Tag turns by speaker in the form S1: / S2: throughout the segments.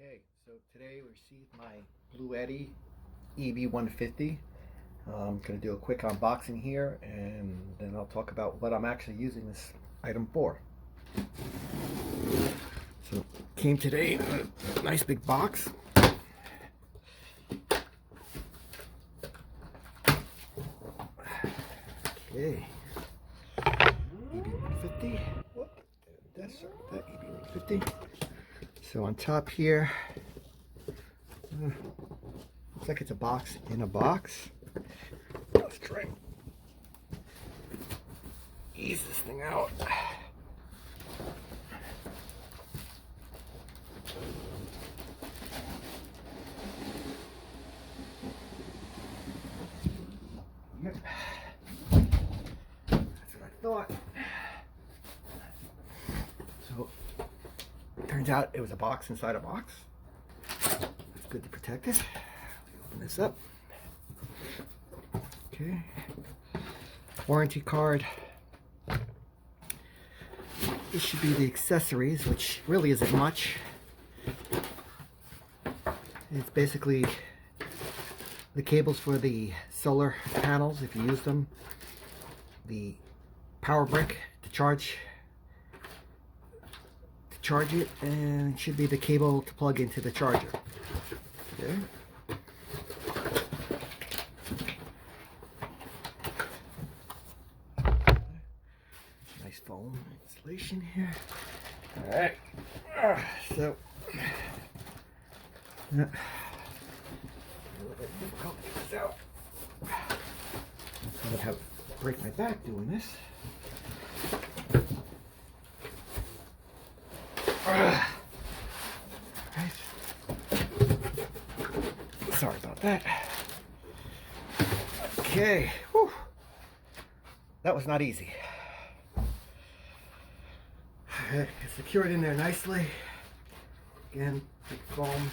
S1: Okay, so today we received my Bluetti Eb150. I'm going to do a quick unboxing here, and then I'll talk about what I'm actually using this item for. So, came today in a nice big box. Okay, Eb150. That's that Eb150. So on top here, looks like it's a box in a box. Let's try and ease this thing out. Yep. That's what I thought. So, turns out it was a box inside a box. That's good to protect it. Open this up. Okay. Warranty card. This should be the accessories, which really isn't much. It's basically the cables for the solar panels, if you use them. The power brick to charge it, and it should be the cable to plug into the charger. Okay. Nice foam insulation here. All right. So a little bit difficult to get this out. I'm gonna have to break my back doing this. Right. Sorry about that. Okay. Whew. That was not easy. Secure it in there nicely. Again, big foam.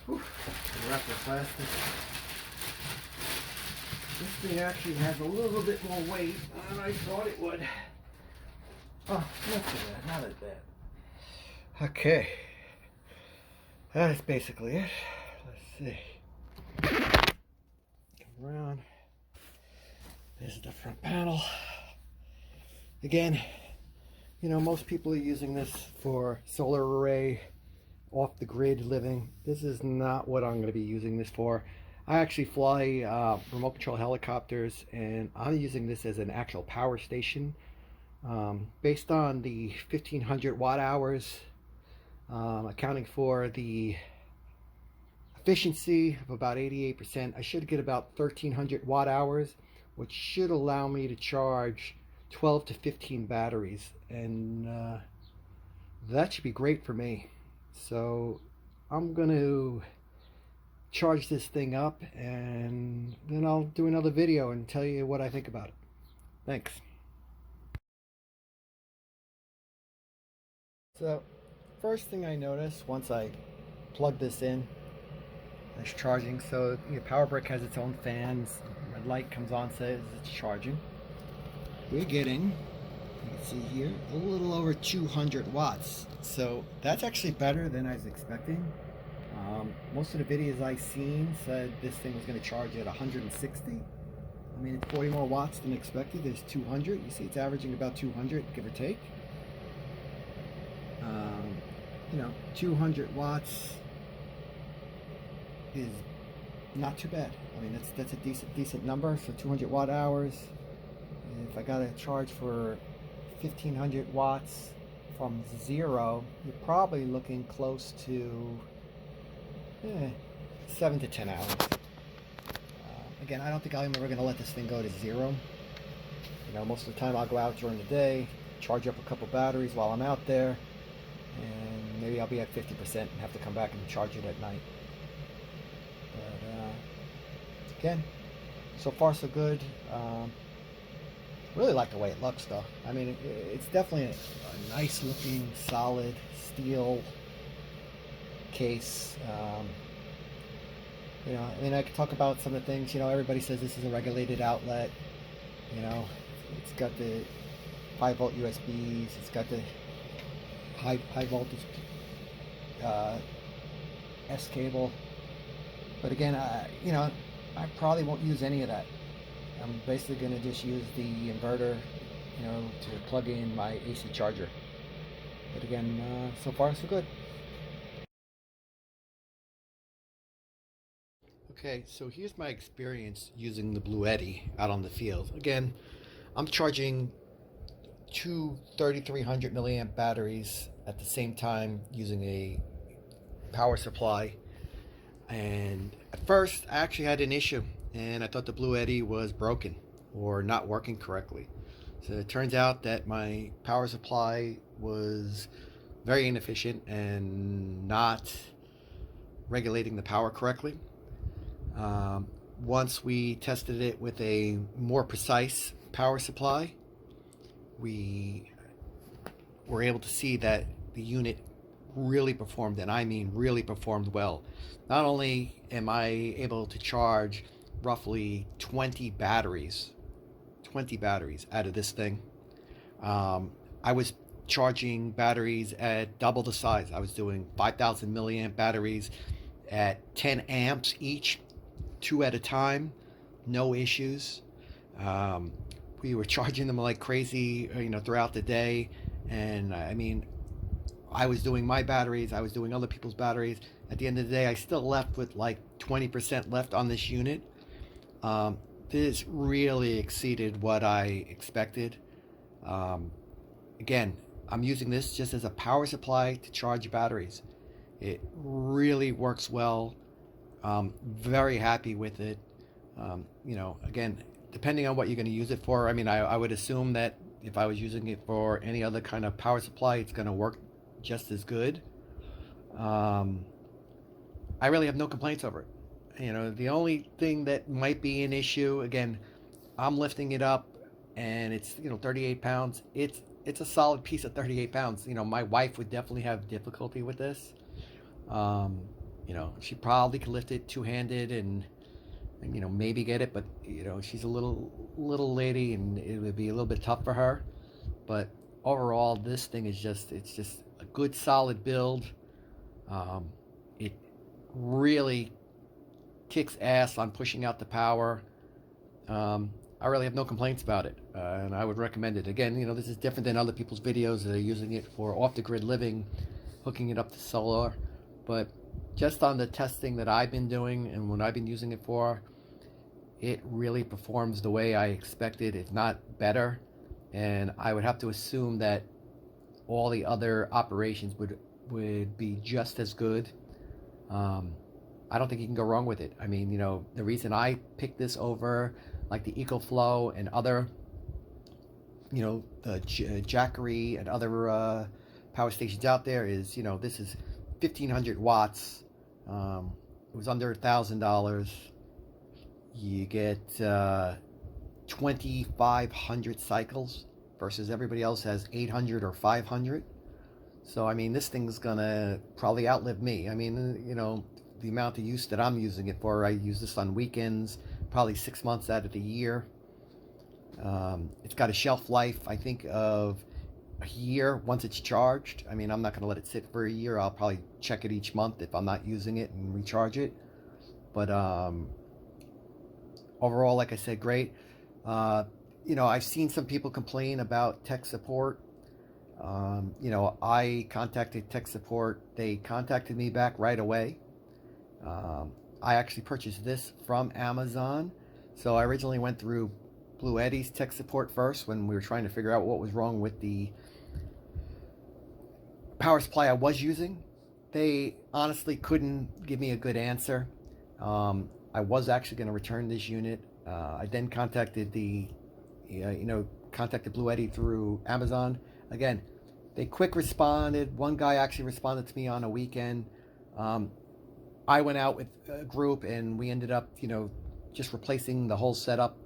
S1: Wrap the plastic. This thing actually has a little bit more weight than I thought it would. Oh, not too bad, not as bad. Okay. That is basically it. Let's see. Come around. This is the front panel. Again, you know, most people are using this for solar array, off the grid living. This is not what I'm going to be using this for. I actually fly remote control helicopters, and I'm using this as an actual power station. Based on the 1500 watt hours, accounting for the efficiency of about 88%, I should get about 1300 watt hours, which should allow me to charge 12 to 15 batteries, and that should be great for me. So I'm going to charge this thing up, and then I'll do another video and tell you what I think about it. Thanks. So, first thing I noticed once I plug this in, it's charging. So your power brick has its own fans. Red light comes on, says it's charging. We're getting, you can see here, a little over 200 watts. So that's actually better than I was expecting. Most of the videos I've seen said this thing was going to charge at 160. I mean, it's 40 more watts than expected. There's 200. You see it's averaging about 200, give or take. You know, 200 watts is not too bad. I mean, that's a decent number. So 200 watt hours. If I got a charge for 1500 watts from zero, you're probably looking close to 7 to 10 hours. Again, I don't think I'm ever going to let this thing go to zero. You know, most of the time I'll go out during the day, charge up a couple batteries while I'm out there, and maybe I'll be at 50% and have to come back and charge it at night. But again, so far so good. Really like the way it looks, though. I mean, it's definitely a nice looking solid steel case. You know, I mean, I could talk about some of the things. You know, everybody says this is a regulated outlet. You know, it's got the 5 volt USBs. It's got the high voltage uh, S cable. But again, I probably won't use any of that. I'm basically going to just use the inverter, to plug in my AC charger. But again, so far so good. Okay, so here's my experience using the Bluetti out on the field. Again, I'm charging two 3300 milliamp batteries at the same time using a power supply. And at first, I actually had an issue, and I thought the Bluetti was broken or not working correctly. So it turns out that my power supply was very inefficient and not regulating the power correctly. Once we tested it with a more precise power supply, we were able to see that the unit really performed, and I mean really performed well. Not only am I able to charge roughly 20 batteries out of this thing, I was charging batteries at double the size. I was doing 5,000 milliamp batteries at 10 amps each, two at a time, no issues. We were charging them like crazy, throughout the day. And I mean, I was doing my batteries, I was doing other people's batteries. At the end of the day, I still left with like 20% left on this unit. This really exceeded what I expected. Again, I'm using this just as a power supply to charge batteries. It really works well. Very happy with it. Again, depending on what you're going to use it for, I mean, I would assume that if I was using it for any other kind of power supply, it's going to work just as good. I really have no complaints over it. The only thing that might be an issue, again, I'm lifting it up and it's 38 pounds. It's a solid piece of 38 pounds. My wife would definitely have difficulty with this. She probably could lift it two-handed and maybe get it, but she's a little lady and it would be a little bit tough for her. But overall, this thing is just a good solid build. It really kicks ass on pushing out the power. I really have no complaints about it, and I would recommend it. Again, this is different than other people's videos that are using it for off-the-grid living, hooking it up to solar. But just on the testing that I've been doing and what I've been using it for, it really performs the way I expected, if not better. And I would have to assume that all the other operations would be just as good. I don't think you can go wrong with it. I mean, the reason I picked this over like the EcoFlow and other, the Jackery and other power stations out there is, this is 1,500 watts. It was under $1,000. You get 2,500 cycles versus everybody else has 800 or 500. So I mean, this thing's gonna probably outlive me. I mean, the amount of use that I'm using it for, I use this on weekends, probably 6 months out of the year. It's got a shelf life, I think, of a year once it's charged. I mean, I'm not going to let it sit for a year. I'll probably check it each month if I'm not using it and recharge it. But overall, like I said, great. I've seen some people complain about tech support. I contacted tech support. They contacted me back right away. I actually purchased this from Amazon. So I originally went through Bluetti's tech support first when we were trying to figure out what was wrong with the power supply I was using. They honestly couldn't give me a good answer. I was actually going to return this unit. I then contacted contacted Bluetti through Amazon. Again, they quick responded. One guy actually responded to me on a weekend. I went out with a group and we ended up, just replacing the whole setup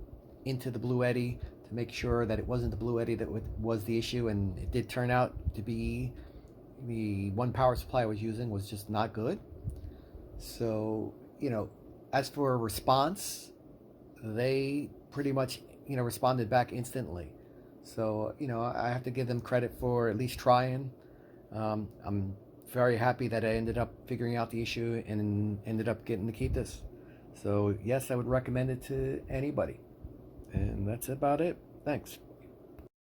S1: into the Bluetti to make sure that it wasn't the Bluetti that was the issue. And it did turn out to be the one power supply I was using was just not good. So, as for a response, they pretty much, responded back instantly. So, I have to give them credit for at least trying. I'm very happy that I ended up figuring out the issue and ended up getting to keep this. So yes, I would recommend it to anybody. And that's about it. Thanks.